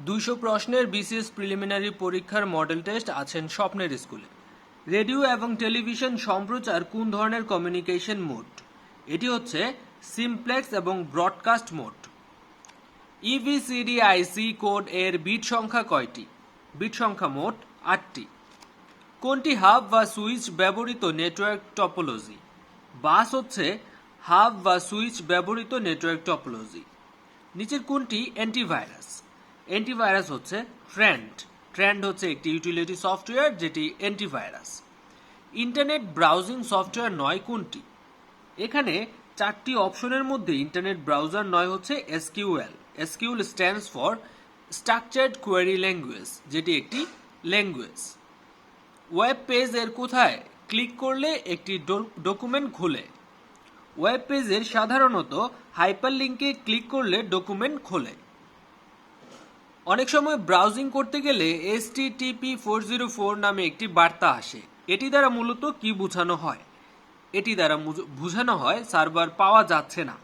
200 প্রশ্নের BCS preliminary পরীক্ষার model test আছেন স্বপ্নের স্কুলে। রেডিও এবং টেলিভিশন সম্প্রচার কোন ধরনের কমিউনিকেশন মোড? এটি হচ্ছে সিমপ্লেক্স এবং ব্রডকাস্ট মোড। ইভিসিডিআইসি কোড এর বিট সংখ্যা কয়টি? বিট সংখ্যা মোট 8টি। কোনটি হাব বা সুইচ ব্যবহৃত নেটওয়ার্ক টপোলজি? বাস হচ্ছে হাব বা সুইচ ব্যবহৃত নেটওয়ার্ক টপোলজি। নিচের কোনটি অ্যান্টিভাইরাস? অ্যান্টিভাইরাস হচ্ছে ট্রেন্ড। ট্রেন্ড হচ্ছে একটি ইউটিলিটি সফটওয়্যার যেটি অ্যান্টিভাইরাস। ইন্টারনেট ব্রাউজিং সফটওয়্যার নয় কোনটি? এখানে 4টি অপশনের মধ্যে ইন্টারনেট ব্রাউজার নয় হচ্ছে SQL. SQL stands for structured query language, যেটি একটি ল্যাঙ্গুয়েজ। ওয়েব পেজ এর কোথায় ক্লিক করলে একটি ডকুমেন্ট খোলে? ওয়েব পেজের সাধারণত হাইপারলিংকে ক্লিক করলে ডকুমেন্ট খোলে। অনেক সময় ব্রাউজিং করতে গেলে HTTP/404 নামে একটি বার্তা আসে। এটি দ্বারা মূলত কি বোঝানো হয়? এটি দ্বারা বোঝানো হয় সার্ভার পাওয়া যাচ্ছে না।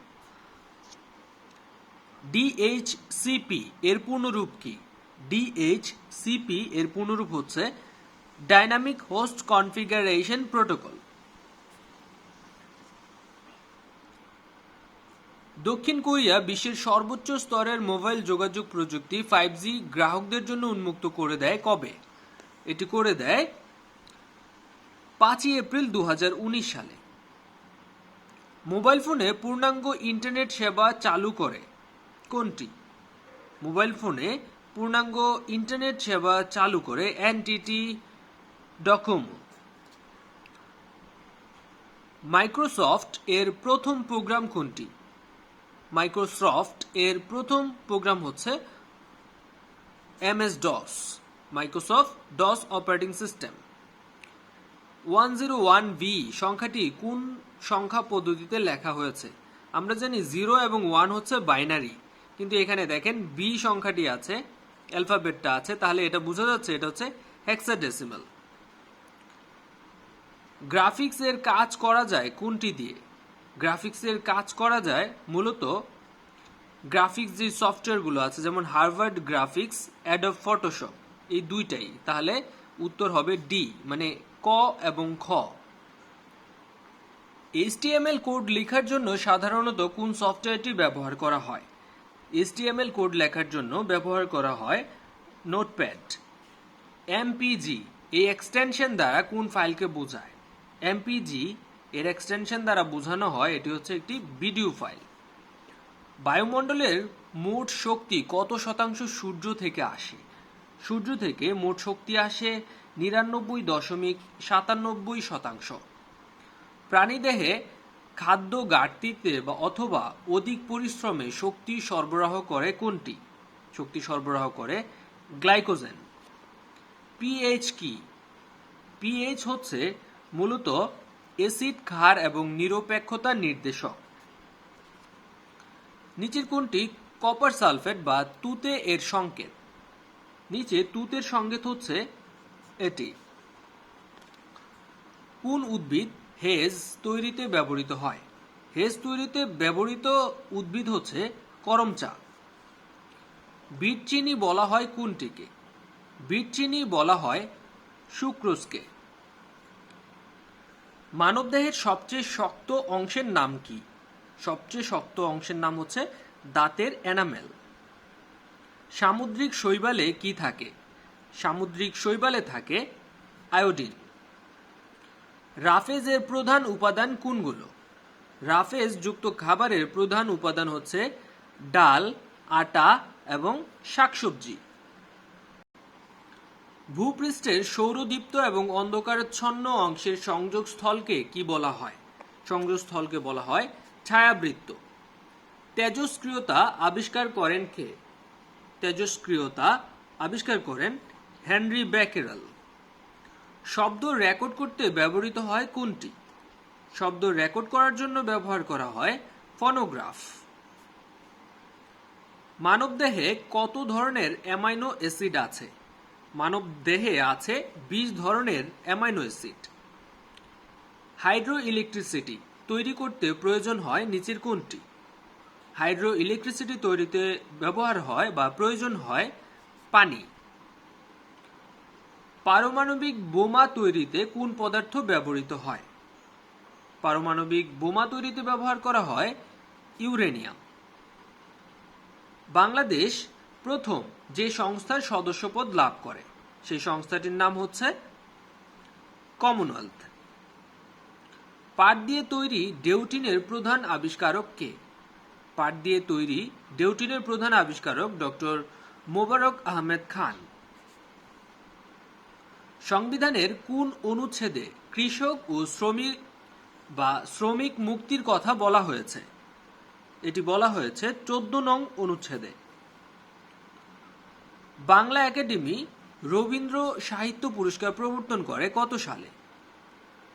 ডিএইচসিপি এর পূর্ণরূপ কি? ডিএইচসিপি এর পূর্ণরূপ হচ্ছে ডাইনামিক হোস্ট কনফিগারেশন প্রোটোকল। দক্ষিণ কোরিয়া বিশ্বের সর্বোচ্চ স্তরের মোবাইল যোগাযোগ প্রযুক্তি 5G গ্রাহকদের জন্য উন্মুক্ত করে দেয় কবে? এটি করে দেয় 5ই এপ্রিল 2019 সালে। মোবাইল ফোনে পূর্ণাঙ্গ ইন্টারনেট সেবা চালু করে কোনটি? মোবাইল ফোনে পূর্ণাঙ্গ ইন্টারনেট সেবা চালু করে এনটিটি ডকোমো। মাইক্রোসফট এর প্রথম প্রোগ্রাম কোনটি? মাইক্রোসফট এর প্রথম প্রোগ্রাম হচ্ছে MS-DOS, Microsoft DOS operating system. 101V সংখ্যাটি কোন সংখ্যা পদ্ধতিতে লেখা হয়েছে? আমরা জানি 0 এবং 1 হচ্ছে বাইনারি, কিন্তু এখানে দেখেন বি সংখ্যাটি আছে, অ্যালফাবেটটা আছে, তাহলে এটা বোঝা যাচ্ছে এটা হচ্ছে হেক্সাডেসিমাল। গ্রাফিক্স এর কাজ করা যায় কোনটি দিয়ে? গ্রাফিক্স এর কাজ করা যায় মূলত গ্রাফিক্স যে সফটওয়্যারগুলো আছে, যেমন হার্ভার্ড গ্রাফিক্স, অ্যাডব ফটোশপ, এই দুইটাই। তাহলে উত্তর হবে ডি, মানে ক এবং খ। HTML কোড লেখার জন্য সাধারণত কোন সফটওয়্যারটি ব্যবহার করা হয়? HTML কোড লেখার জন্য ব্যবহার করা হয় নোটপ্যাড। MPG এই এক্সটেনশন দ্বারা কোন ফাইলকে বোঝায়? MPG এর এক্সটেনশন দ্বারা বোঝানো হয় এটি হচ্ছে একটি ভিডিও ফাইল। বায়ুমণ্ডলের মোট শক্তি কত শতাংশ সূর্য থেকে আসে? সূর্য থেকে মোট শক্তি আসে 99.97%। প্রাণীদেহে খাদ্য ঘাটতিতে বা অথবা অধিক পরিশ্রমে শক্তি সরবরাহ করে কোনটি? শক্তি সরবরাহ করে গ্লাইকোজেন। পিএইচ কি? পিএইচ হচ্ছে মূলত অ্যাসিড, ক্ষার এবং নিরপেক্ষতার নির্দেশক। নিচের কোনটি কপার সালফেট বা তুতে এর সংকেত? নিচে তুতের সংকেত হচ্ছে এটি। কোন উদ্ভিদ হেজ তৈরিতে ব্যবহৃত হয়? হেজ তৈরিতে ব্যবহৃত উদ্ভিদ হচ্ছে করম চা। বিট চিনি বলা হয় কোনটিকে? বিট চিনি বলা হয় সুক্রোজকে। মানবদেহের সবচেয়ে শক্ত অংশের নাম কি? সবচেয়ে শক্ত অংশের নাম হচ্ছে দাঁতের এনামেল। সামুদ্রিক শৈবালে কি থাকে? সামুদ্রিক শৈবালে থাকে আয়োডিন। রাফেজ এর প্রধান উপাদান কোনগুলো? রাফেজ যুক্ত খাবারের প্রধান উপাদান হচ্ছে ডাল, আটা এবং শাকসবজি। ভূপৃষ্ঠের সৌরদীপ্ত এবং অন্ধকারাচ্ছন্ন অংশের সংযোগস্থলকে কি বলা হয়? সংযোগস্থলকে বলা হয় ছায়াবৃত্ত। তেজস্ক্রিয়তা আবিষ্কার করেন কে? তেজস্ক্রিয়তা আবিষ্কার করেন হেনরি বেকেরেল। শব্দ রেকর্ড করতে ব্যবহৃত হয় কোনটি? শব্দ রেকর্ড করার জন্য ব্যবহার করা হয় ফনোগ্রাফ। মানবদেহে কত ধরনের অ্যামাইনো অ্যাসিড আছে? মানবদেহে আছে 20 ধরনের অ্যামাইনো অ্যাসিড। হাইড্রো ইলেকট্রিসিটি তৈরি করতে প্রয়োজন হয় নিচের কোনটি? হাইড্রো ইলেকট্রিসিটি তৈরিতে ব্যবহার হয় বা প্রয়োজন হয় পানি। পারমাণবিক বোমা তৈরিতে কোন পদার্থ ব্যবহৃত হয়? পারমাণবিক বোমা তৈরিতে ব্যবহার করা হয় ইউরেনিয়াম। বাংলাদেশ প্রথম যে সংস্থার সদস্যপদ লাভ করে সেই সংস্থাটির নাম হচ্ছে কমনওয়েলথ। পাট দিয়ে তৈরি ডেউটিনের প্রধান আবিষ্কারক কে? পাট দিয়ে তৈরি ডেউটিনের প্রধান আবিষ্কারক ডক্টর মোবারক আহমেদ খান। সংবিধানের কোন অনুচ্ছেদে কৃষক ও শ্রমিক মুক্তির কথা বলা হয়েছে? এটি বলা হয়েছে 14 নং অনুচ্ছেদে। বাংলা একাডেমি রবীন্দ্র সাহিত্য পুরস্কার প্রবর্তন করে কত সালে?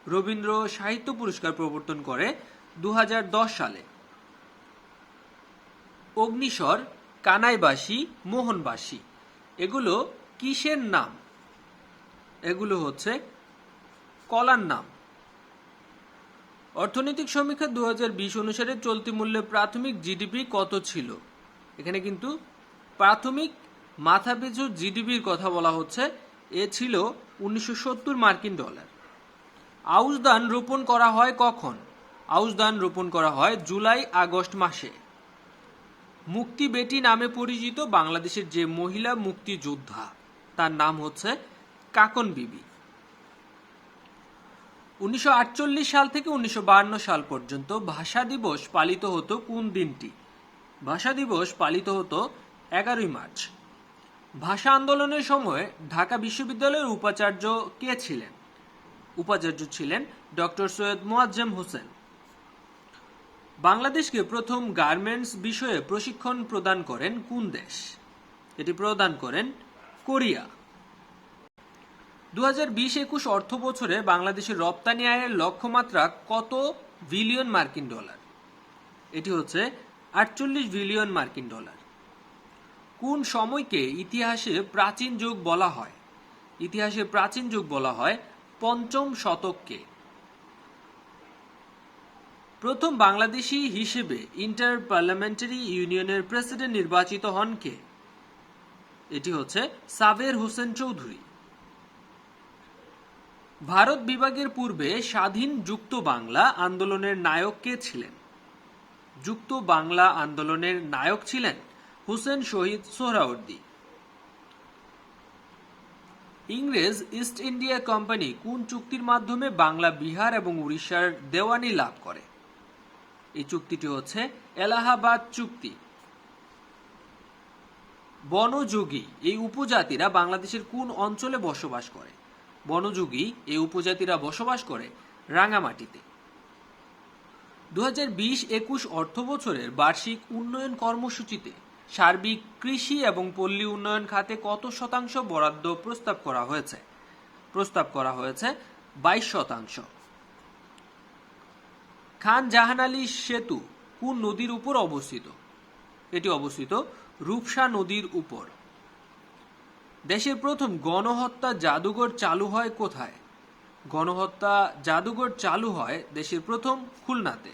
রবীন্দ্র সাহিত্য পুরস্কার প্রবর্তন করে 2010 সালে। অগ্নিস্বর, কানাইবাসী, মোহনবাসী এগুলো কিসের নাম? এগুলো হচ্ছে কলার নাম। অর্থনৈতিক সমীক্ষা 2020 অনুসারে চলতি মূল্যে প্রাথমিক জিডিপি কত ছিল? এখানে কিন্তু প্রাথমিক মাথাপিছু জিডিপির কথা বলা হচ্ছে। এ ছিল 1970 মার্কিন ডলার। আউশ ধান রোপণ করা হয় কখন? আউশ ধান রোপণ করা হয় জুলাই আগস্ট মাসে। মুক্তি বেটি নামে পরিচিত বাংলাদেশের যে মহিলা মুক্তিযোদ্ধা তার নাম হচ্ছে কাকন বিবি। 1948 সাল থেকে 1952 সাল পর্যন্ত ভাষা দিবস পালিত হতো কোন দিনটি? ভাষা দিবস পালিত হতো 11 মার্চ। ভাষা আন্দোলনের সময় ঢাকা বিশ্ববিদ্যালয়ের উপাচার্য কে ছিলেন? উপাচার্য ছিলেন ডক্টর সৈয়দ মোয়াজ্জেম হোসেন। বাংলাদেশকে প্রথম গার্মেন্টস বিষয়ে প্রশিক্ষণ প্রদান করেন কোন দেশ? এটি প্রদান করেন কোরিয়া। 2020-21 অর্থ বছরে বাংলাদেশের রপ্তানি আয়ের লক্ষ্যমাত্রা কত বিলিয়ন মার্কিন ডলার? এটি হচ্ছে 48 বিলিয়ন মার্কিন ডলার। কোন সময়কে ইতিহাসে প্রাচীন যুগ বলা হয়? ইতিহাসে প্রাচীন যুগ বলা হয় 5ম শতককে। প্রথম বাংলাদেশী হিসেবে ইন্টার পার্লামেন্টারি ইউনিয়নের প্রেসিডেন্ট নির্বাচিত হন কে? এটি হচ্ছে সাবের হোসেন চৌধুরী। ভারত বিভাগের পূর্বে স্বাধীন যুক্ত বাংলা আন্দোলনের নায়ক কে ছিলেন? যুক্ত বাংলা আন্দোলনের নায়ক ছিলেন হুসেন শহীদ সোহরাওয়ার্দী। ইংরেজ ইস্ট ইন্ডিয়া কোম্পানি কোন চুক্তির মাধ্যমে বাংলা, বিহার এবং উড়িষ্যার দেওয়ানি লাভ করে? এই চুক্তিটি হচ্ছে এলাহাবাদ চুক্তি। বনযোগী এই উপজাতিরা বাংলাদেশের কোন অঞ্চলে বসবাস করে? বনযোগী এই উপজাতিরা বসবাস করে রাঙামাটিতে। 2020-21 অর্থ বছরের বার্ষিক উন্নয়ন কর্মসূচিতে সার্বিক কৃষি এবং পল্লী উন্নয়ন খাতে কত শতাংশ বরাদ্দ প্রস্তাব করা হয়েছে? প্রস্তাব করা হয়েছে 22%। খান জাহান আলী সেতু কোন নদীর উপর অবস্থিত? এটি অবস্থিত রূপসা নদীর উপর। দেশের প্রথম গণহত্যা জাদুঘর চালু হয় কোথায়? গণহত্যা জাদুঘর চালু হয় দেশের প্রথম খুলনাতে।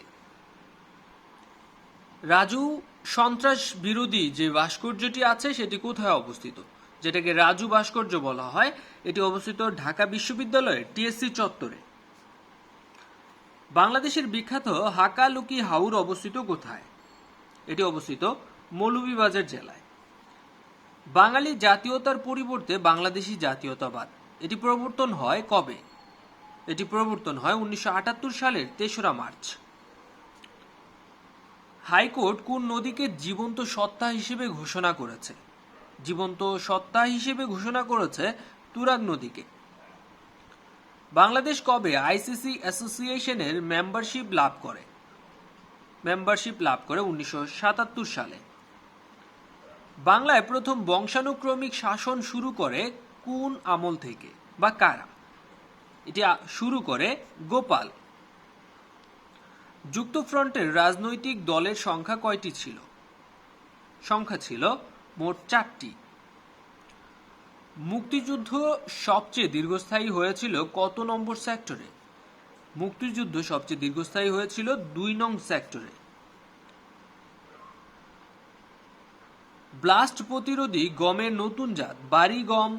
রাজু সন্ত্রাস বিরোধী যে ভাস্কর্যটি আছে সেটি কোথায় অবস্থিত? যেটাকে রাজু ভাস্কর্য বলা হয়, এটি অবস্থিত ঢাকা বিশ্ববিদ্যালয়ের টিএসসি চত্বরে। বাংলাদেশের বিখ্যাত হাকালুকি হাওর অবস্থিত কোথায়? এটি অবস্থিত মৌলভীবাজার জেলায়। বাঙালি জাতীয়তার পরিবর্তে বাংলাদেশি জাতীয়তাবাদ এটি প্রবর্তন হয় কবে? এটি প্রবর্তন হয় 1978 সালের 3রা মার্চ। হাইকোর্ট কোন নদীকে জীবন্ত সত্তা হিসেবে ঘোষণা করেছে? জীবন্ত সত্তা হিসেবে ঘোষণা করেছে তুরাগ নদীকে। বাংলাদেশ কবে আইসিসি অ্যাসোসিয়েশনের মেম্বারশিপ লাভ করে? মেম্বারশিপ লাভ করে 1977 সালে। বাংলায় প্রথম বংশানুক্রমিক শাসন শুরু করে কোন আমল থেকে বা কারা? এটি শুরু করে গোপাল। যুক্তফ্রন্টের রাজনৈতিক দলের সংখ্যা কয়টি ছিল? সংখ্যা ছিল মোট 4টি। মুক্তিযুদ্ধ সবচেয়ে দীর্ঘস্থায়ী হয়েছিল কত নম্বর সেক্টরে? মুক্তিযুদ্ধ সবচেয়ে দীর্ঘস্থায়ী হয়েছিল 2 নং সেক্টরে। ব্লাস্ট প্রতিরোধী গমের নতুন জাত বাড়ি গম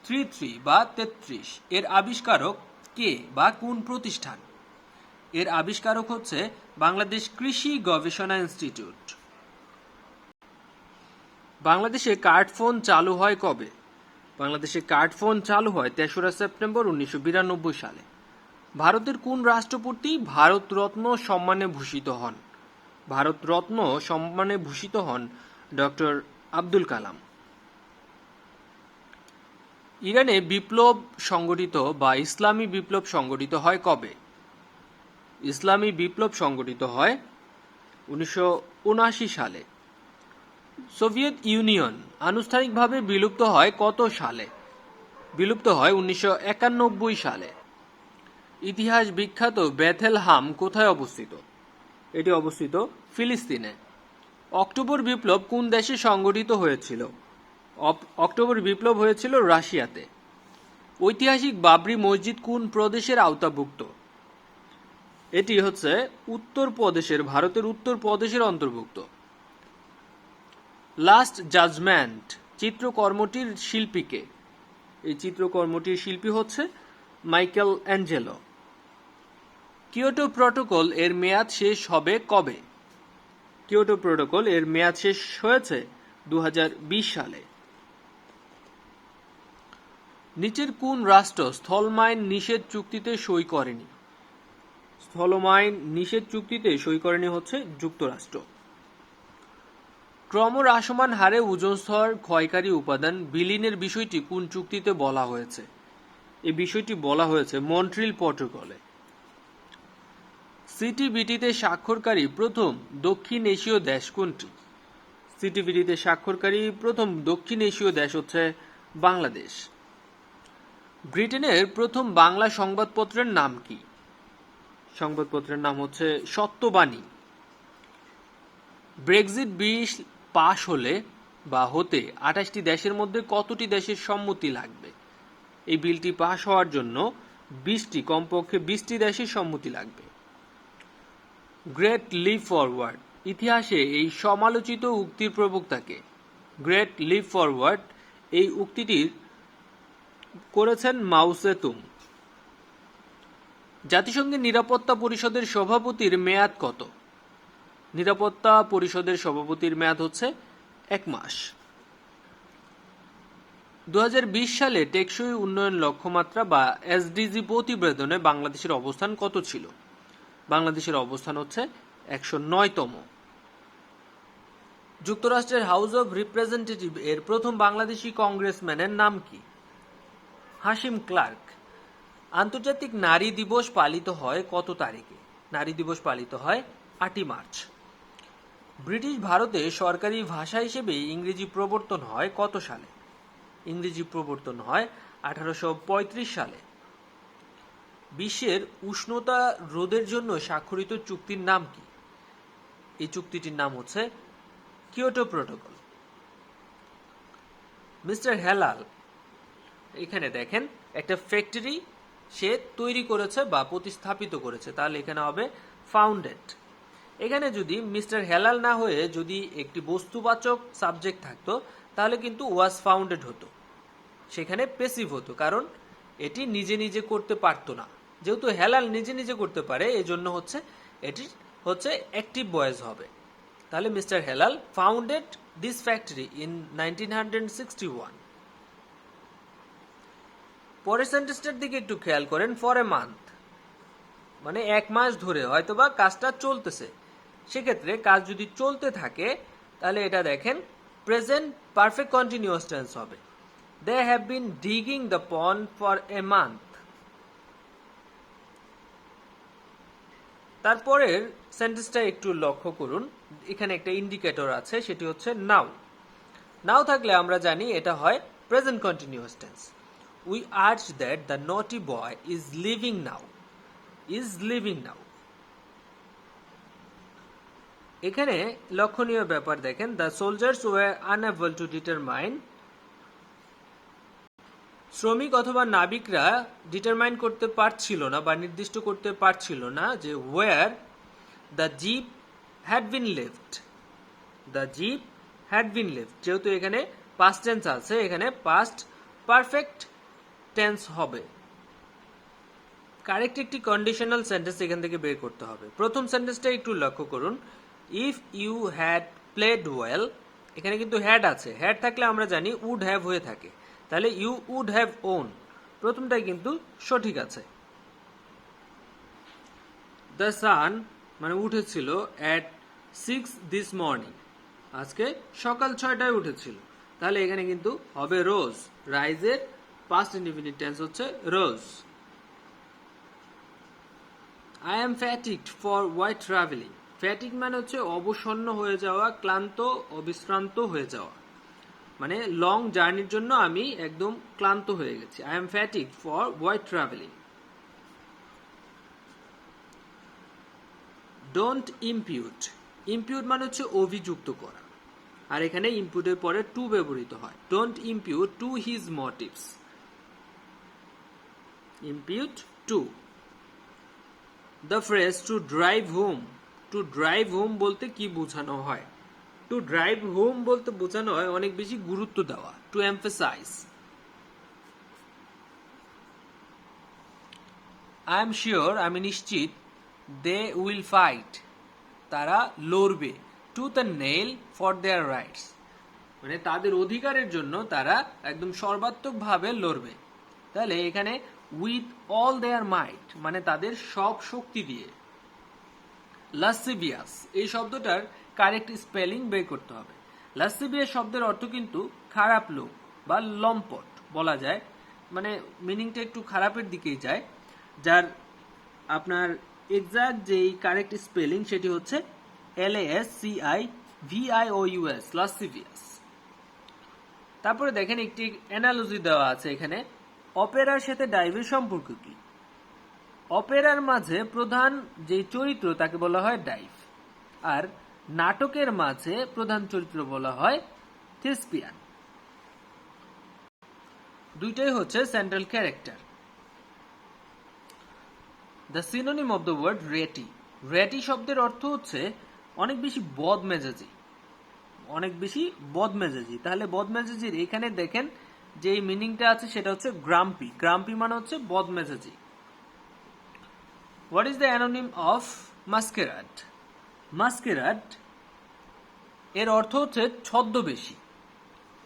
33 বা 33 এর আবিষ্কারক কে বা কোন প্রতিষ্ঠান? এর আবিষ্কারক হচ্ছে বাংলাদেশ কৃষি গবেষণা ইনস্টিটিউট। বাংলাদেশে কার্ডফোন চালু হয় কবে? বাংলাদেশে কার্ডফোন চালু হয় 3রা সেপ্টেম্বর 1992 সালে। ভারতের কোন রাষ্ট্রপতি ভারতরত্ন সম্মানে ভূষিত হন? ভারতরত্ন সম্মানে ভূষিত হন ডক্টর আব্দুল কালাম। ইরানে বিপ্লব সংগঠিত বা ইসলামী বিপ্লব সংগঠিত হয় কবে? ইসলামী বিপ্লব সংগঠিত হয় 1979 সালে। সোভিয়েত ইউনিয়ন আনুষ্ঠানিকভাবে বিলুপ্ত হয় কত সালে? বিলুপ্ত হয় 1991 সালে। ইতিহাস বিখ্যাত বেথেলহাম কোথায় অবস্থিত? এটি অবস্থিত ফিলিস্তিনে। অক্টোবর বিপ্লব কোন দেশে সংগঠিত হয়েছিল? অক্টোবর বিপ্লব হয়েছিল রাশিয়াতে। ঐতিহাসিক বাবরি মসজিদ কোন প্রদেশের আওতাভুক্ত? এটি হচ্ছে উত্তরপ্রদেশের, ভারতের উত্তরপ্রদেশের অন্তর্ভুক্ত। লাস্ট জাজমেন্ট চিত্রকর্মটির শিল্পী কে? এই চিত্রকর্মটির শিল্পী হচ্ছে মাইকেল অ্যাঞ্জেলো। কিয়োটো প্রটোকল এর মেয়াদ শেষ হবে কবে? কিয়োটো প্রটোকল এর মেয়াদ শেষ হয়েছে 2020 সালে। নিচের কোন রাষ্ট্র স্থলমাইন নিষেধ চুক্তিতে সই করেনি? স্থলমাইন নিষেধ চুক্তিতে সই করেনি হচ্ছে যুক্তরাষ্ট্র। ক্রমহ্রাসমান হারে ওজোন স্তর ক্ষয়কারী উপাদান বিলীনের বিষয়টি কোন চুক্তিতে বলা হয়েছে? এই বিষয়টি বলা হয়েছে মন্ট্রিল প্রটোকলে। সিটিবিটিতে স্বাক্ষরকারী প্রথম দক্ষিণ এশীয় দেশ কোনটি? সিটিবিটিতে স্বাক্ষরকারী প্রথম দক্ষিণ এশীয় দেশ হচ্ছে বাংলাদেশ। ব্রিটেনের প্রথম বাংলা সংবাদপত্রের নাম কি? সংবাদপত্রের নাম হচ্ছে সত্যবাণী। ব্রেক্সিট বিল পাশ হলে বা হতে 28টি দেশের মধ্যে কতটি দেশের সম্মতি লাগবে? এই বিলটি পাশ হওয়ার জন্য কমপক্ষে 20টি দেশের সম্মতি লাগবে। গ্রেট লিপ ফরওয়ার্ড ইতিহাসে এই সমালোচিত উক্তির প্রবক্তাকে? গ্রেট লিপ ফরওয়ার্ড এই উক্তিটি করেছেন মাও জেতুং। জাতিসংঘের নিরাপত্তা পরিষদের সভাপতির মেয়াদ কত? নিরাপত্তা পরিষদের সভাপতির মেয়াদ হচ্ছে 1 মাস। 2020 সালে টেকসই উন্নয়ন লক্ষ্যমাত্রা বা এসডিজি প্রতিবেদনে বাংলাদেশের অবস্থান কত ছিল? বাংলাদেশের অবস্থান হচ্ছে 109তম। যুক্তরাষ্ট্রের হাউস অব রিপ্রেজেন্টেটিভ এর প্রথম বাংলাদেশি কংগ্রেসম্যানের নাম কি? হাশিম ক্লার্ক। আন্তর্জাতিক নারী দিবস পালিত হয় কত তারিখে? নারী দিবস পালিত হয় 8ই মার্চ। ব্রিটিশ ভারতে সরকারি ভাষা হিসেবে ইংরেজি প্রবর্তন হয় কত সালে? ইংরেজি প্রবর্তন হয় 1835 সালে। বিশ্বের উষ্ণতা রোধের জন্য স্বাক্ষরিত চুক্তির নাম কি? এই চুক্তিটির নাম হচ্ছে কিয়োটো প্রটোকল। মিস্টার হেলাল এখানে দেখেন একটা ফ্যাক্টরি সে তৈরি করেছে বা প্রতিস্থাপিত করেছে, তাহলে এখানে হবে ফাউন্ডেড। এখানে যদি মিস্টার হেলাল না হয়ে যদি একটি বস্তুবাচক সাবজেক্ট থাকতো তাহলে কিন্তু ওয়াজ ফাউন্ডেড হতো, সেখানে পেসিভ হতো, কারণ এটি নিজে নিজে করতে পারতো না। যেহেতু হেলাল নিজে নিজে করতে পারে এজন্য হচ্ছে এটি হচ্ছে অ্যাক্টিভ ভয়েস হবে। তাহলে mister Helal founded this factory in 1961। পরের সেন্টেন্সটার দিকে একটু খেয়াল করেন। ফর এ মান্থ মানে 1 মাস ধরে হয়তোবা কাজটা চলতেছে, সেক্ষেত্রে কাজ যদি চলতে থাকে তাহলে এটা দেখেন প্রেজেন্ট পারফেক্ট কন্টিনিউয়াস টেন্স হবে। They have been digging the pond for a month. তারপরের সেন্টেন্সটা একটু লক্ষ্য করুন, এখানে একটা ইন্ডিকেটর আছে, সেটি হচ্ছে নাও। নাও থাকলে আমরা জানি এটা হয় present continuous tense. We urge that the naughty boy is leaving now. Is leaving now. এখানে লক্ষণীয় ব্যাপার দেখেন, the soldiers were unable to determine. শ্রমিক অথবা নাবিকরা ডিটারমাইন করতে পারছিল না বা নির্দিষ্ট করতে পারছিল না যে where the zip had been left. The zip had been left, যেহেতু এখানে পাস্ট টেন্স আছে, এখানে পাস্ট পারফেক্ট টেন্স হবে। কারেক্ট একটি কন্ডিশনাল সেন্টেন্স এখান থেকে বের করতে হবে। প্রথম সেন্টেন্সটা একটু লক্ষ্য করুন, if you had played well, এখানে কিন্তু হ্যাড আছে, হ্যাড থাকলে আমরা জানি উড হ্যাভ হয়ে থাকে, তাহলে ইউ উড হ্যাভ ওন, প্রথমটাই কিন্তু সঠিক আছে। দ্য সান মানে উঠেছিল অ্যাট 6 দিস মর্নিং, আজকে সকাল 6টায় উঠেছিল, তাহলে এখানে কিন্তু হবে রোজ, রাইজের পাস্ট ইনডিফিনিট টেন্স হচ্ছে রোজ। I am fatigued for while traveling. Fatigue মানে হচ্ছে অবসন্ন হয়ে যাওয়া, ক্লান্ত, অবিশ্রান্ত হয়ে যাওয়া, মানে লং জার্নির জন্য আমি একদম ক্লান্ত হয়ে গেছি। I am fatigued for while traveling. Don't impute. Impute মানে হচ্ছে অভিযুক্ত করা, আর এখানে ইম্পিউটের পরে টু ব্যবহৃত হয়। Don't impute to his motives. Impute to. The phrase to drive home. To drive home বলতে কি বোঝানো হয়? To drive home বলতে বোঝানো হয় অনেক বেশি গুরুত্ব দেওয়া, to emphasize. I am sure, আমি নিশ্চিত, they will fight, তারা লড়বে, tooth and nail for their rights, মানে তাদের অধিকারের জন্য তারা একদম সর্বাত্মকভাবে লড়বে। তাহলে এখানে উইথ অল দেয়ার মাইট মানে তাদের সব শক্তি দিয়ে। লাসিভিয়াস এই শব্দটার কারেক্ট স্পেলিং বের করতে হবে। লাসিভিয়াস শব্দের অর্থ কিন্তু খারাপ লোক বা লম্পট বলা যায়, মানে মিনিংটা একটু খারাপের দিকেই যায়, যার আপনার এক্সাক্ট যেই কারেক্ট স্পেলিং সেটি হচ্ছে LASCIVIOUS, লাসিভিয়াস। তারপরে দেখেন একটি অ্যানালজি দেওয়া আছে এখানে, অপেরার সাথে ডাইভের সম্পর্ক কি? অপেরার মাঝে প্রধান যে চরিত্র তাকে বলা হয় ডাইভ, আর নাটকের মাঝে প্রধান চরিত্র বলা হয় থেসপিয়ান। দুইটাই হচ্ছে central character. The synonym of the word ratty. Ratty শব্দের অর্থ হচ্ছে অনেক বেশি বদমেজাজি, অনেক বেশি বদমেজাজি। তাহলে বদমেজাজির এখানে দেখেন যে মিনিংটা আছে সেটা হচ্ছে গ্রাম্পি। গ্রাম্পি মানে হচ্ছে বদমেজাজি। হোয়াট ইজ দ্য অ্যানোনিম অফ মাস্কেরাড? মাস্কেরাড এর অর্থ হচ্ছে ছদ্মবেশী।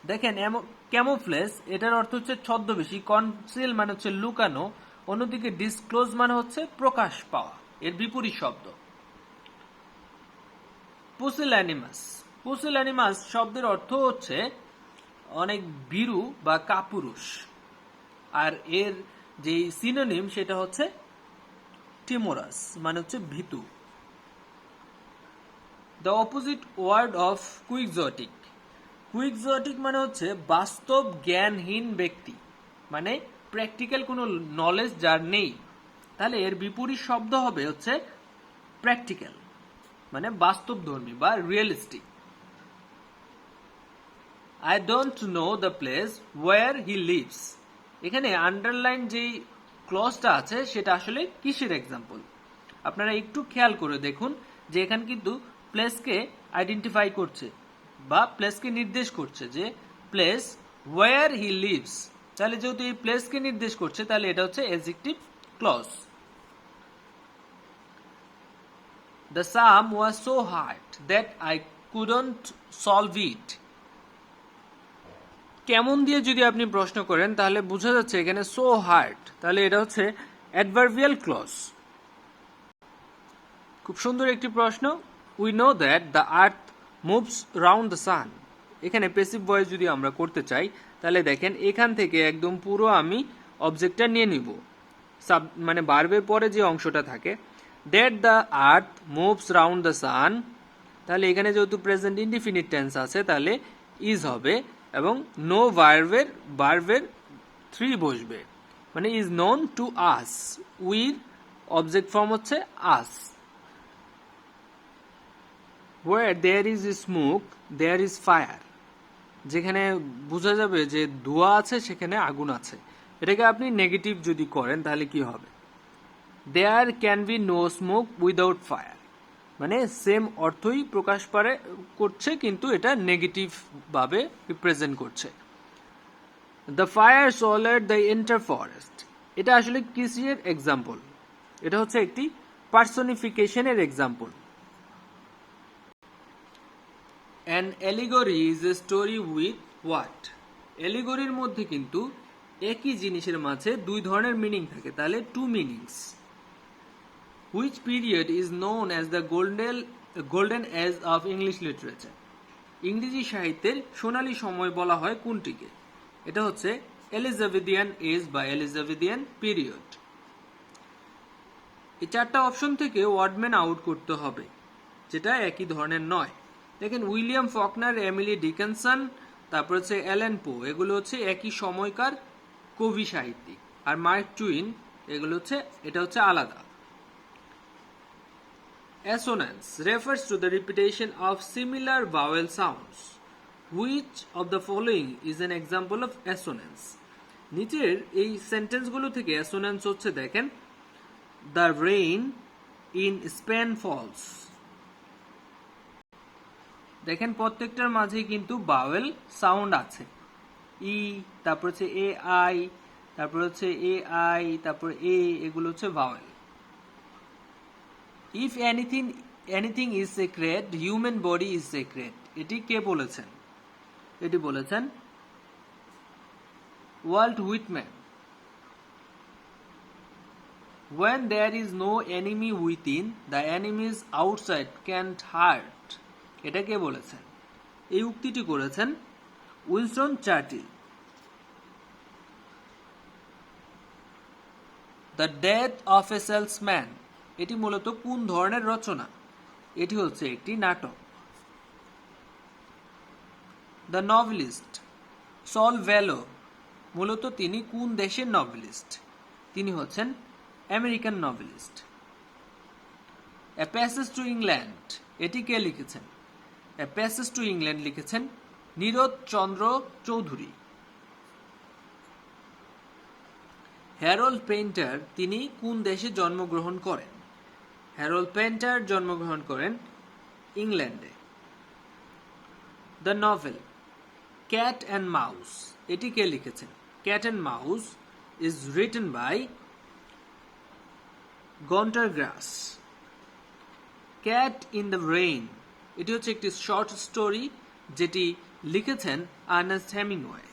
দেখেন ক্যামোফ্লেজ এটার অর্থ হচ্ছে ছদ্মবেশী, কনসিল মানে হচ্ছে লুকানো, অন্যদিকে ডিসক্লোজ মানে হচ্ছে প্রকাশ পাওয়া, এর বিপরীত শব্দ। পুসিল্যানিমাস। পুসিল্যানিমাস শব্দের অর্থ হচ্ছে অনেক ভীরু বা কাপুরুষ, আর এর যে সিনোনিম সেটা হচ্ছে টিমোরাস মানে হচ্ছে ভীতু। The opposite word of quixotic. Quixotic মানে হচ্ছে বাস্তব জ্ঞানহীন ব্যক্তি, মানে প্র্যাকটিক্যাল কোনো নলেজ যার নেই, তাহলে এর বিপরীত শব্দ হবে হচ্ছে প্র্যাকটিক্যাল মানে বাস্তবধর্মী বা realistic. I don't know the place where he lives. এখানে আন্ডারলাইন যেই ক্লজটা আছে সেটা আসলে কিসের এক্সাম্পল? আপনারা একটু খেয়াল করে দেখুন যে এখানে কিন্তু প্লেসকে আইডেন্টিফাই করছে বা প্লেসকে নির্দেশ করছে, যে প্লেস ওয়ার হি লিভস। তাহলে যেহেতু এই প্লেসকে নির্দেশ করছে তাহলে এটা হচ্ছে adjective clause. The sum was so hard that I couldn't solve it. কেমন দিয়ে যদি আপনি প্রশ্ন করেন তাহলে বোঝা যাচ্ছে এখানে সো হার্ড, তাহলে এটা হচ্ছে অ্যাডভার্বিয়াল ক্লজ। খুব সুন্দর একটি প্রশ্ন। We know that the earth moves round the sun. এখানে প্যাসিভ ভয়েস যদি আমরা করতে চাই তাহলে দেখেন এখান থেকে একদম পুরো আমি অবজেক্টটা নিয়ে নিব, মানে ভার্বের পরে যে অংশটা থাকে, that the earth moves round the sun, তাহলে এখানে যেহেতু প্রেজেন্ট ইনডিফিনিট টেন্স আছে তাহলে ইজ হবে এবং নো ভার্বের 3 বসবে, মানে is known to us, with object form হচ্ছে আস। Where there is smoke, there is fire. যেখানে বোঝা যাবে যে ধোঁয়া আছে সেখানে আগুন আছে, এটাকে আপনি নেগেটিভ যদি করেন তাহলে কি হবে? There can be no smoke without fire. মানে সেম অর্থই প্রকাশ করছে, কিন্তু এটা নেগেটিভ ভাবে রিপ্রেজেন্ট করছে। The fire swallowed the entire forest, এটা আসলে কিসের এক্সাম্পল? এটা হচ্ছে একটি পার্সনিফিকেশনের example. An allegory is a story with what? অ্যালিগরির মধ্যে কিন্তু একই জিনিসের মাঝে দুই ধরনের মিনিং থাকে, তাহলে two meanings. Which period is known as the golden age of English literature? ইংরেজি সাহিত্যের সোনালী সময় বলা হয় কোনটিকে? এটা হচ্ছে এলিজাবেথিয়ান এজ বা এলিজাবেথিয়ান পিরিয়ড। এই চারটা অপশন থেকে ওয়ার্ডম্যান আউট করতে হবে, যেটা একই ধরনের নয়। দেখেন, উইলিয়াম ফকনার, এমিলি ডিকিনসন, তারপর হচ্ছে অ্যালেন পো, এগুলো হচ্ছে একই সময়কার কবি সাহিত্যিক। আর মার্ক টুইন, এটা হচ্ছে আলাদা। Assonance refers to the repetition of similar vowel sounds. Which of the following is an example of assonance? নিচের এই সেন্টেন্সগুলো থেকে অ্যাসোনেন্স হচ্ছে, দেখেন, The rain in Spain falls. দেখেন প্রত্যেকটার মাঝেই কিন্তু ভাওয়েল সাউন্ড আছে। ই, তারপর হচ্ছে এ আই, তারপর হচ্ছে এ আই, তারপর এ, এগুলো হচ্ছে vowel. If anything is secret, human body is secret, এটি কে বলেছেন? এটি বলেছেন Walt Whitman. When there is no enemy within, the enemies outside can't hurt, এটা কে বলেছেন? এই উক্তিটি করেছেন Winston Churchill. The death of A salesman, এটি মূলত কোন ধরনের রচনা? এটি হচ্ছে একটি নাটক। দ্য নভেলিস্ট সল ভ্যালো, মূলত তিনি কোন দেশের নভেলিস্ট? তিনি হচ্ছেন American novelist. A passage to England, এটি কে লিখেছেন? এ প্যাসেজ টু ইংল্যান্ড লিখেছেন নীরদ চন্দ্র চৌধুরী। হ্যারল্ড পেইন্টার, তিনি কোন দেশে জন্মগ্রহণ করেন? হ্যারল্ড পেইন্টার জন্মগ্রহণ করেন ইংল্যান্ডে। The novel Cat and Mouse, এটি কে লিখেছেন? Cat and Mouse is written by Gunter Grass. Cat in the Rain, এটি হচ্ছে একটি শর্ট স্টোরি যেটি লিখেছেন আর্নেস্ট হেমিংওয়ে।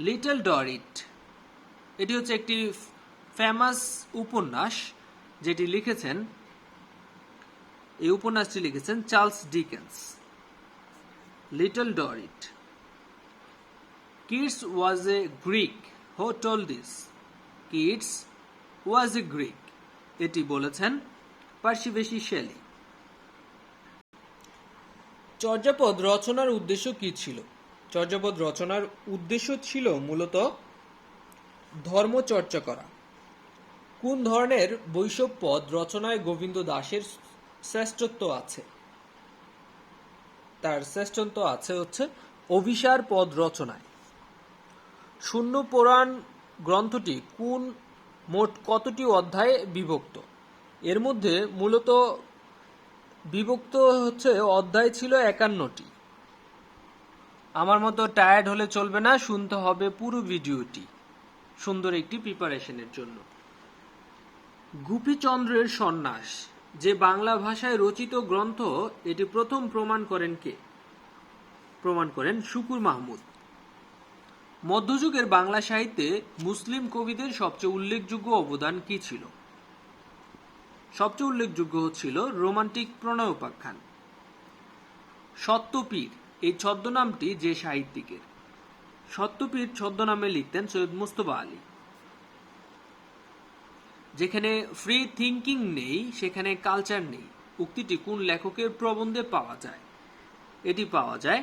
লিটল ডরিট, এটি হচ্ছে একটি ফেমাস উপন্যাস যেটি লিখেছেন, এই উপন্যাসটি লিখেছেন Charles Dickens. Little Dorrit. Kids was a Greek, who told this? Kids was a Greek, এটি বলেছেন পার্সিভেসি শেলি। চর্যাপদ রচনার উদ্দেশ্য কি ছিল? চর্যাপদ রচনার উদ্দেশ্য ছিল মূলত ধর্মচর্চা করা। কোন ধরনের বৈষ্ণব পদ রচনায় গোবিন্দ দাসের শ্রেষ্ঠত্ব আছে? তার শ্রেষ্ঠত্ব আছে হচ্ছে অভিসার পদ রচনায়। শূন্য পুরাণ গ্রন্থটি কোন মোট কতটি অধ্যায়ে বিভক্ত? এর মধ্যে মূলত বিভক্ত হচ্ছে অধ্যায় ছিল 51টি। আমার মতো টায়ার্ড হলে চলবে না, শুনতে হবে পুরো ভিডিওটি সুন্দর একটি প্রিপারেশনের জন্য। গোপীচন্দ্রের সন্ন্যাস যে বাংলা ভাষায় রচিত গ্রন্থ, এটি প্রথম প্রমাণ করেন কে? প্রমাণ করেন শুকুর মাহমুদ। মধ্যযুগের বাংলা সাহিত্যে মুসলিম কবিদের সবচেয়ে উল্লেখযোগ্য অবদান কি ছিল? সবচেয়ে উল্লেখযোগ্য হচ্ছিল রোমান্টিক প্রণয় উপাখ্যান। সত্যপীর, এই ছদ্মনামটি যে সাহিত্যিকের? সত্যপীর ছদ্মনামে লিখতেন সৈয়দ মুস্তফা আলী। যেখানে ফ্রি থিঙ্কিং নেই সেখানে কালচার নেই, উক্তিটি কোন লেখকের প্রবন্ধে পাওয়া যায়? এটি পাওয়া যায়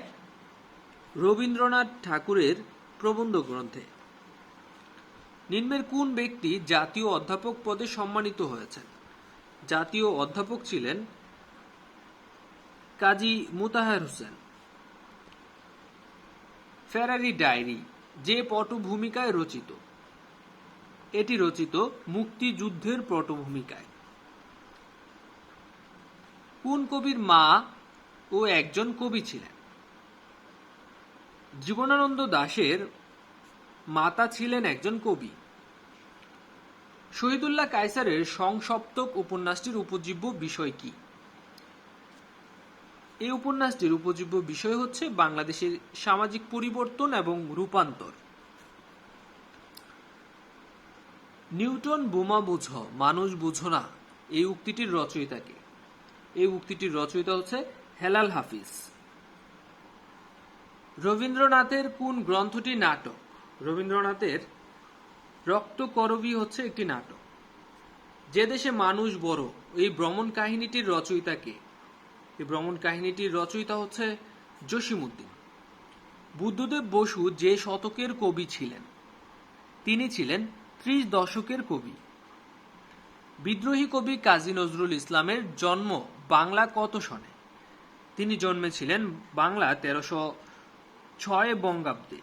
রবীন্দ্রনাথ ঠাকুরের প্রবন্ধ গ্রন্থে। নিম্নের কোন ব্যক্তি জাতীয় অধ্যাপক পদে সম্মানিত হয়েছেন? জাতীয় অধ্যাপক ছিলেন কাজী মোতাহার হোসেন। ফেরারি ডায়েরি যে পটভূমিকায় রচিত? এটি রচিত মুক্তিযুদ্ধের পটভূমিকায়। কোন কবির মা ও একজন কবি ছিলেন? জীবনানন্দ দাশের মাতা ছিলেন একজন কবি। শহীদুল্লাহ কায়সারের সংসপ্তক উপন্যাসটির উপজীব্য বিষয় কি? এই উপন্যাসটির উপজীব্য বিষয় হচ্ছে বাংলাদেশের সামাজিক পরিবর্তন এবং রূপান্তর। নিউটন বোমা বুঝো, মানুষ বুঝো না, এই উক্তিটির রচয়িতা কে? এই উক্তিটির রচয়িতা হচ্ছে হেলাল হাফিজ। রবীন্দ্রনাথের কোন গ্রন্থটি নাটক? রবীন্দ্রনাথের রক্তকরবী হচ্ছে একটি নাটক। যে দেশে মানুষ বড়, এই ভ্রমণ কাহিনীটির রচয়িতা কে? এই ভ্রমণ কাহিনীটির রচয়িতা হচ্ছে জসিমউদ্দিন। বুদ্ধদেব বসু যে শতকের কবি ছিলেন? তিনি ছিলেন 30 দশকের কবি। বিদ্রোহী কবি কাজী নজরুল ইসলামের জন্ম বাংলা কত সনে? তিনি জন্মেছিলেন বাংলা 1306 বঙ্গাব্দে।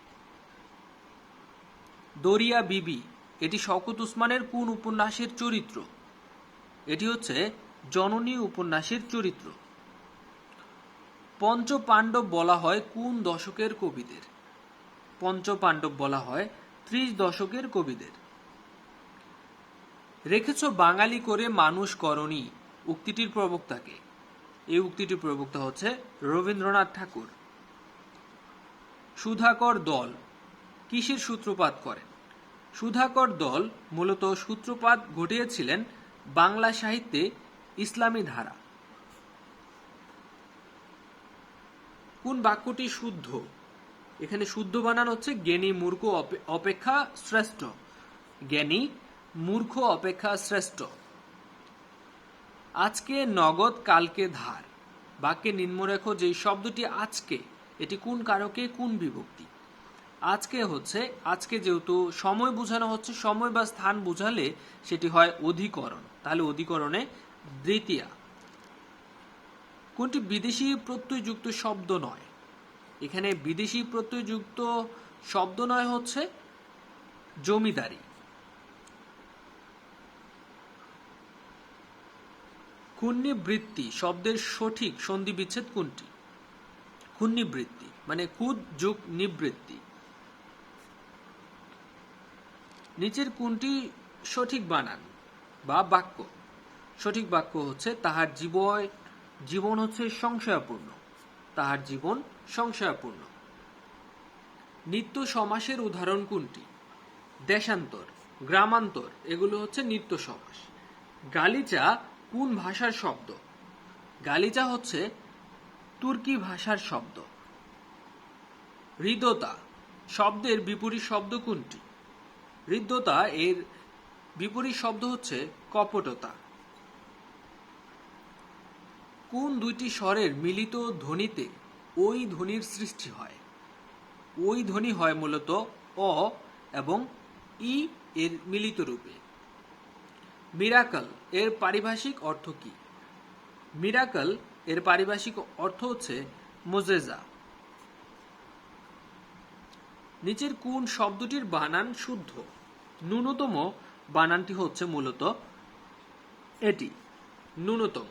দরিয়া বিবি এটি শওকত উসমানের কোন উপন্যাসের চরিত্র? এটি হচ্ছে জননী উপন্যাসের চরিত্র। পঞ্চপাণ্ডব বলা হয় কোন দশকের কবিদের? পঞ্চপাণ্ডব বলা হয় 30 দশকের কবিদের। রেখেছ বাঙালি করে মানুষ করনি, উক্তিটির প্রবক্তা কে? এই উক্তিটির প্রবক্তা হচ্ছে রবীন্দ্রনাথ ঠাকুর। সুধাকর দল কিসের সূত্রপাত করেন? সুধাকর দল মূলত সূত্রপাত ঘটিয়েছিলেন বাংলা সাহিত্যে ইসলামী ধারা। কোন বাক্যটি শুদ্ধ? এখানে শুদ্ধ বানান হচ্ছে জ্ঞানী মূর্খ অপেক্ষা শ্রেষ্ঠ। জ্ঞানী মূর্খ অপেক্ষা শ্রেষ্ঠ। আজকে নগদ কালকে ধার, বাক্যে নিম্নরেখ যে শব্দটি আজকে, এটি কোন কারকে কোন বিভক্তি? আজকে হচ্ছে, আজকে যেহেতু সময় বোঝানো হচ্ছে, সময় বা স্থান বোঝালে সেটি হয় অধিকরণ, তাহলে অধিকরণে দ্বিতীয়া। কোনটি বিদেশি প্রত্যয়যুক্ত শব্দ নয়? এখানে বিদেশি প্রত্যয়যুক্ত শব্দ নয় হচ্ছে জমিদারি। ক্ষুণ্ণিবৃত্তি শব্দের সঠিক সন্ধি বিচ্ছেদ কোনটি? ক্ষুণ্ণিবৃত্তি মানে ক্ষুদ যোগ নিবৃত্তি। নিচের কোনটি সঠিক বানান বা বাক্য? সঠিক বাক্য হচ্ছে তাহার জীবন হচ্ছে সংশয়পূর্ণ। তাহার জীবন সংশয়পূর্ণ। নিত্য সমাসের উদাহরণ কোনটি? দেশান্তর, গ্রামান্তর এগুলো হচ্ছে নিত্য সমাস। গালিচা কোন ভাষার শব্দ? গালিচা হচ্ছে তুর্কি ভাষার শব্দ। হৃদ্যতা শব্দের বিপরীত শব্দ কোনটি? হৃদ্যতা এর বিপরীত শব্দ হচ্ছে কপটতা। কোন দুইটি স্বরের মিলিত ধ্বনিতে ওই ধ্বনির সৃষ্টি হয়? ওই ধ্বনি হয় মূলত অ এবং ই এর মিলিত রূপে। মিরাকল এর পারিভাষিক অর্থ কি? মিরাকল এর পারিভাষিক অর্থ হচ্ছে মোজেজা। নিচের কোন শব্দটির বানান শুদ্ধ? ন্যূনতম বানানটি হচ্ছে মূলত এটি, ন্যূনতম।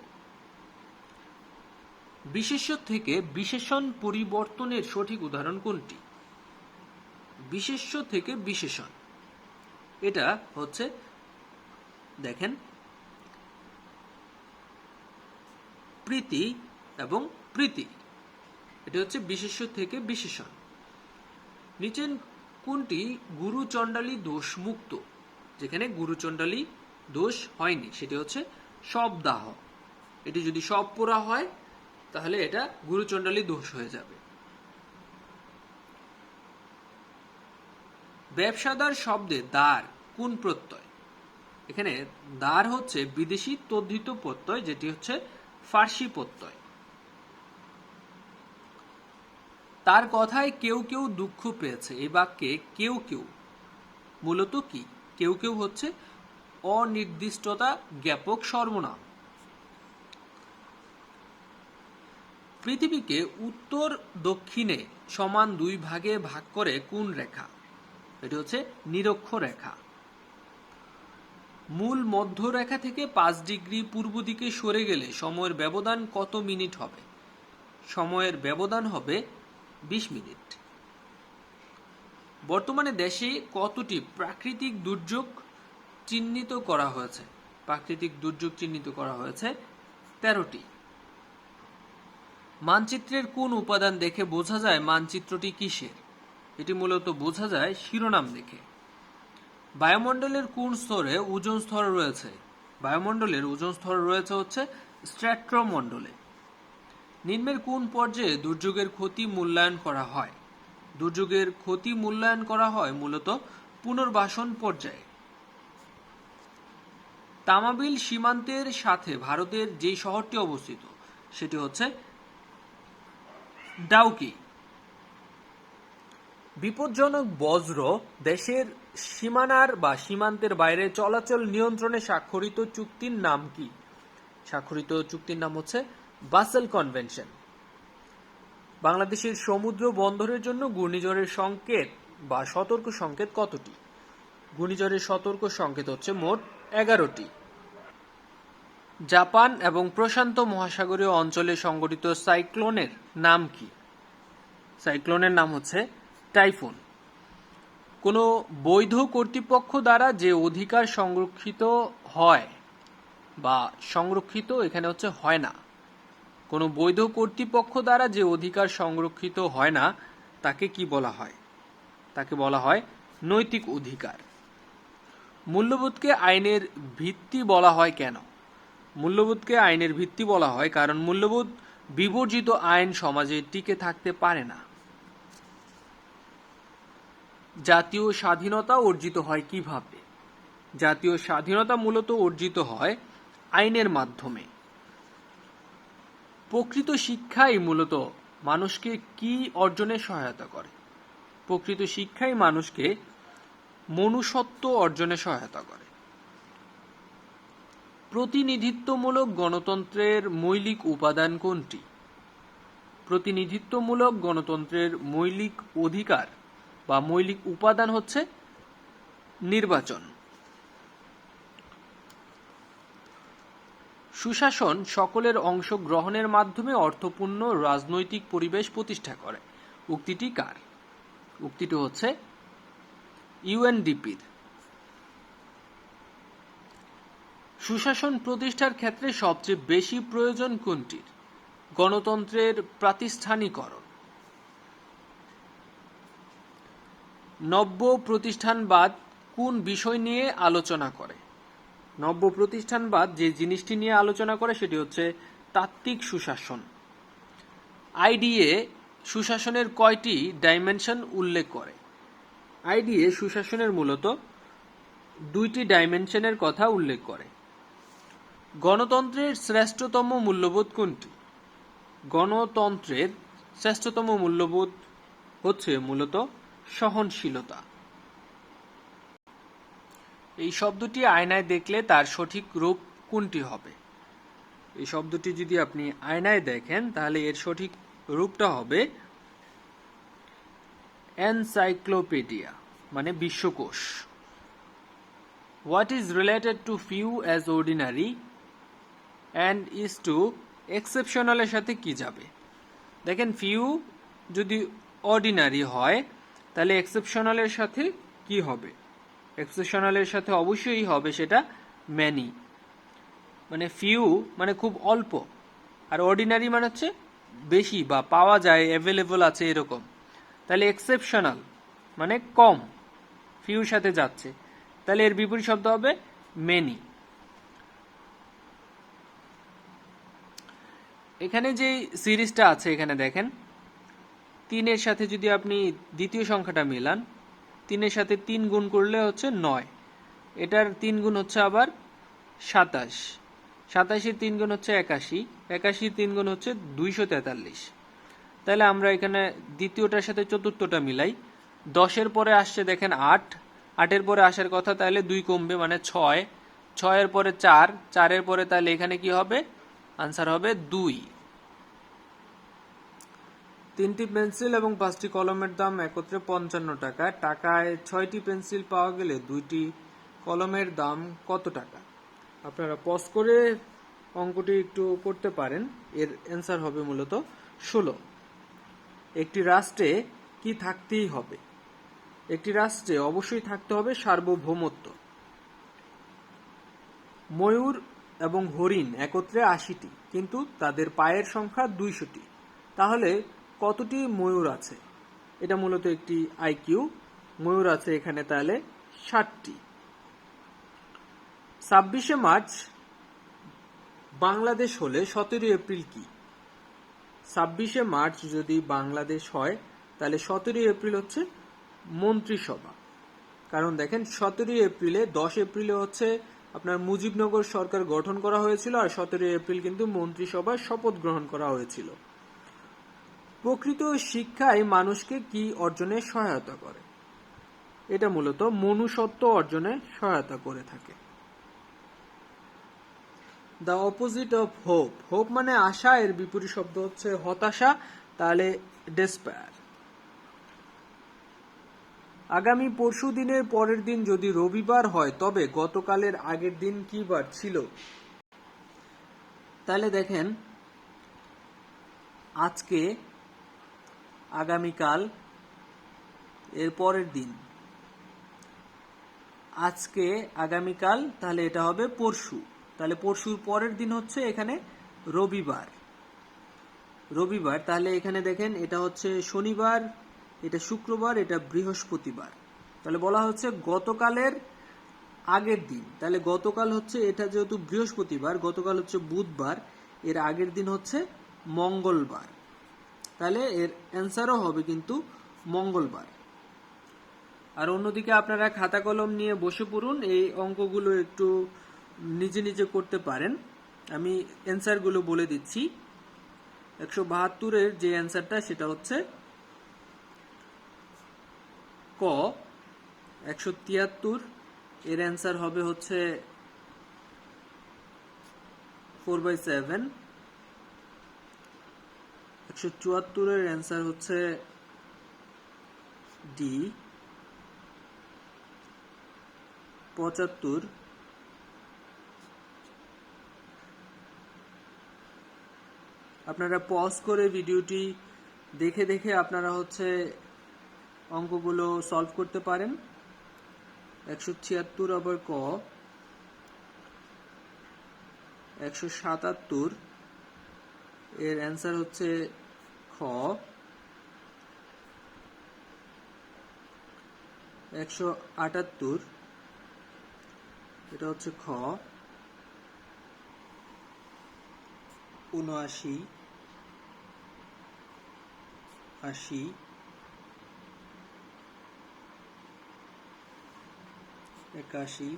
বিশেষ্য থেকে বিশেষণ পরিবর্তনের সঠিক উদাহরণ কোনটি? বিশেষ্য থেকে বিশেষণ, এটা হচ্ছে দেখেন প্রীতি এবং প্রীতি, এটা হচ্ছে বিশেষ্য থেকে বিশেষণ। নিচের কোনটি গুরুচণ্ডালী দোষ মুক্ত? যেখানে গুরুচণ্ডালী দোষ হয়নি সেটি হচ্ছে শবদাহ। এটি যদি সব পোড়া হয় তাহলে এটা গুরুচণ্ডালী দোষ হয়ে যাবে। ব্যবসাদার শব্দে দ্বার কোন প্রত্যয়? এখানে দ্বার হচ্ছে বিদেশি তদ্ধিত প্রত্যয়, যেটি হচ্ছে ফার্সি প্রত্যয়। তার কথায় কেউ কেউ দুঃখ পেয়েছে, এই বাক্যে কেউ কেউ মূলত কি? কেউ কেউ হচ্ছে অনির্দিষ্টতা জ্ঞাপক সর্বনাম। পৃথিবীকে উত্তর দক্ষিণে সমান দুই ভাগে ভাগ করে কোন রেখা? এটি হচ্ছে নিরক্ষ রেখা। মূল মধ্যরেখা থেকে 5 ডিগ্রি পূর্ব দিকে সরে গেলে সময়ের ব্যবধান কত মিনিট হবে? সময়ের ব্যবধান হবে 20 মিনিট। বর্তমানে দেশে কতটি প্রাকৃতিক দুর্যোগ চিহ্নিত করা হয়েছে? প্রাকৃতিক দুর্যোগ চিহ্নিত করা হয়েছে 13টি। মানচিত্রের কোন উপাদান দেখে বোঝা যায় মানচিত্রটি কিসের? এটি মূলত বোঝা যায় শিরোনাম দেখে। বায়ুমণ্ডলের কোন স্তরে ওজোন স্তর রয়েছে? বায়ুমণ্ডলের ওজোন স্তর রয়েছে হচ্ছে স্ট্র্যাটোমণ্ডলে। নিম্নের কোন পর্যায়ে দুর্যোগের ক্ষতি মূল্যায়ন করা হয়? দুর্যোগের ক্ষতি মূল্যায়ন করা হয় মূলত পুনর্বাসন পর্যায়ে। তামাবিল সীমান্তের সাথে ভারতের যে শহরটি অবস্থিত সেটি হচ্ছে ডাউকি। বিপজ্জনক বজ্র দেশের সীমানার বা সীমান্তের বাইরে চলাচল নিয়ন্ত্রণে স্বাক্ষরিত চুক্তির নাম কি? স্বাক্ষরিত চুক্তির নাম হচ্ছে বাসেল কনভেনশন। বাংলাদেশের সমুদ্র বন্দরের জন্য ঘূর্ণিঝড়ের সংকেত বা সতর্ক সংকেত কতটি? ঘূর্ণিঝড়ের সতর্ক সংকেত হচ্ছে মোট 11টি। জাপান এবং প্রশান্ত মহাসাগরীয় অঞ্চলে সংঘটিত সাইক্লোনের নাম কি? সাইক্লোনের নাম হচ্ছে টাইফুন। কোনো বৈধ কর্তৃপক্ষ দ্বারা যে অধিকার সংরক্ষিত হয় বা সংরক্ষিত এখানে হচ্ছে হয় না, কোনো বৈধ কর্তৃপক্ষ দ্বারা যে অধিকার সংরক্ষিত হয় না তাকে কি বলা হয়? তাকে বলা হয় নৈতিক অধিকার। মূল্যবোধকে আইনের ভিত্তি বলা হয় কেন? মূল্যবোধকে আইনের ভিত্তি বলা হয় কারণ মূল্যবোধ বিবর্জিত আইন সমাজে টিকে থাকতে পারে না। জাতীয় স্বাধীনতা অর্জিত হয় কিভাবে? জাতীয় স্বাধীনতা মূলত অর্জিত হয় আইনের মাধ্যমে। প্রকৃত শিক্ষাই মূলত মানুষকে কি অর্জনে সহায়তা করে? প্রকৃত শিক্ষাই মানুষকে মনুষ্যত্ব অর্জনে সহায়তা করে। প্রতিনিধিত্বমূলক গণতন্ত্রের মৌলিক উপাদান কোনটি? প্রতিনিধিত্বমূলক গণতন্ত্রের মৌলিক অধিকার বা মৌলিক উপাদান হচ্ছে নির্বাচন। সুশাসন সকলের অংশগ্রহণের মাধ্যমে অর্থপূর্ণ রাজনৈতিক পরিবেশ প্রতিষ্ঠা করে। উক্তিটি কার? উক্তিটি হচ্ছে ইউএনডিপির। সুশাসন প্রতিষ্ঠার ক্ষেত্রে সবচেয়ে বেশি প্রয়োজন কোনটির? গণতন্ত্রের প্রাতিষ্ঠানিকরণ। নব্য প্রতিষ্ঠানবাদ কোন বিষয় নিয়ে আলোচনা করে? নব্য প্রতিষ্ঠানবাদ যে জিনিসটি নিয়ে আলোচনা করে সেটি হচ্ছে তাত্ত্বিক সুশাসন। আইডিএ সুশাসনের কয়টি ডাইমেনশন উল্লেখ করে? আইডিএ সুশাসনের মূলত 2টি ডাইমেনশনের কথা উল্লেখ করে। গণতন্ত্রের শ্রেষ্ঠতম মূল্যবোধ কোনটি? গণতন্ত্রের শ্রেষ্ঠতম মূল্যবোধ হচ্ছে মূলত সহনশীলতা। এই শব্দটি আয়নায় দেখলে তার সঠিক রূপ কোনটি হবে? এই শব্দটি যদি আপনি আয়নায় দেখেন তাহলে এর সঠিক রূপটা হবে এনসাইক্লোপিডিয়া, মানে বিশ্বকোষ। What is related to few as ordinary and is to exceptional এর সাথে কি যাবে? দেখেন few যদি অর্ডিনারি হয় তাহলে এক্সেপশনাল এর সাথে কি হবে? এক্সেপশনাল এর সাথে অবশ্যই হবে সেটা ম্যানি, মানে ফিউ মানে খুব অল্প, আর অর্ডিনারি মানে হচ্ছে বেশি বা পাওয়া যায়, অ্যাভেলেবল আছে এরকম। তাহলে এক্সেপশনাল মানে কম, ফিউর সাথে যাচ্ছে, তাহলে এর বিপরীত শব্দ হবে মেনি। এখানে যে সিরিজটা আছে এখানে দেখেন 3-এর সাথে যদি আপনি দ্বিতীয় সংখ্যাটা মিলান, 3-এর সাথে 3 গুণ করলে হচ্ছে 9, এটার 3 গুণ হচ্ছে আবার 27, 27-এর 3 গুণ হচ্ছে 81, 81-এর 3 গুণ হচ্ছে 243। তাহলে আমরা এখানে দ্বিতীয়টার সাথে চতুর্থটা মিলাই, 10-এর পরে আসছে দেখেন 8, 8-এর পরে আসার কথা, তাহলে 2 কমবে মানে 6, 6-এর পরে 4, 4-এর পরে তাহলে এখানে কি হবে? আনসার হবে 2। 3টি পেন্সিল এবং 5টি কলমের দাম একত্রে 55 টাকা। টাকায় 6টি পেন্সিল পাওয়া গেলে 2টি কলমের দাম কত টাকা? আপনারা পজ করে অঙ্কটি একটু করতে পারেন। এর অ্যান্সার হবে মূলত 16। একটি রাষ্ট্রে কি থাকতেই হবে? একটি রাষ্ট্রে অবশ্যই থাকতে হবে সার্বভৌমত্ব। ময়ূর এবং হরিণ একত্রে 80টি, কিন্তু তাদের পায়ের সংখ্যা 200টি। তাহলে কতটি ময়ূর আছে? এটা মূলত একটি আইকিউ। ময়ূর আছে এখানে তাহলে 60টি। 26শে মার্চ বাংলাদেশ হলে 17 এপ্রিল কি? 26শে মার্চ যদি বাংলাদেশ হয় তাহলে 17 এপ্রিল হচ্ছে মন্ত্রিসভা। কারণ দেখেন 17 এপ্রিলে 10 এপ্রিলে হচ্ছে আপনার মুজিবনগর সরকার গঠন করা হয়েছিল, আর 17 এপ্রিল কিন্তু মন্ত্রিসভায় শপথ গ্রহণ করা হয়েছিল। প্রকৃত শিক্ষায় মানুষকে কি অর্জনে সহায়তা করে? এটা মূলত মনুষ্যত্ব অর্জনে সহায়তা করে থাকে। The opposite of hope. Hope মানে আশা, এর বিপরীত শব্দ হচ্ছে হতাশা, তাহলে ডেসপায়ার। আগামী পরশু দিনের পরের দিন যদি রবিবার হয় তবে গতকালের আগের দিন কি বার ছিল? তাহলে দেখেন আজকে, আগামীকাল, এর পরের দিন, আজকে, আগামীকাল, তাহলে এটা হবে পরশু। তাহলে পরশুর পরের দিন হচ্ছে এখানে রবিবার। রবিবার, তাহলে এখানে দেখেন এটা হচ্ছে শনিবার, এটা শুক্রবার, এটা বৃহস্পতিবার। তাহলে বলা হচ্ছে গতকালের আগের দিন। তাহলে গতকাল হচ্ছে, এটা যেহেতু বৃহস্পতিবার, গতকাল হচ্ছে বুধবার, এর আগের দিন হচ্ছে মঙ্গলবার। তাহলে এর অ্যান্সারও হবে কিন্তু মঙ্গলবার। আর অন্যদিকে আপনারা খাতা কলম নিয়ে বসে পড়ুন, এই অঙ্কগুলো একটু নিজে নিজে করতে পারেন। আমি অ্যান্সারগুলো বলে দিচ্ছি। 172-এর যে অ্যান্সারটা সেটা হচ্ছে ক। 173 এর অ্যান্সার হবে হচ্ছে 4/7। 174-এর অ্যান্সার হচ্ছে ডি। 75, আপনারা পজ করে ভিডিওটি দেখে দেখে আপনারা হচ্ছে অঙ্কগুলো সলভ করতে পারেন। 176 আবার ক। 177 এর অ্যান্সার হচ্ছে খ। 178 এটা হচ্ছে খ। 79, 80, 81,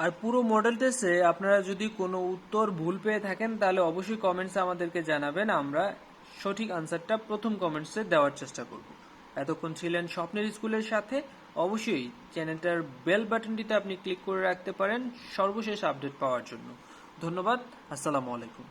আর পুরো মডেল টেস্টে আপনারা যদি কোনো উত্তর ভুল পেয়ে থাকেন তাহলে অবশ্যই কমেন্টসে আমাদেরকে জানাবেন, আমরা সঠিক আনসারটা প্রথম কমেন্টসে দেওয়ার চেষ্টা করব। এতক্ষণ ছিলেন স্বপ্নের স্কুলের সাথে। অবশ্যই চ্যানেলটার বেল বাটনটিতে আপনি ক্লিক করে রাখতে পারেন সর্বশেষ আপডেট পাওয়ার জন্য। ধন্যবাদ। আসসালামু আলাইকুম।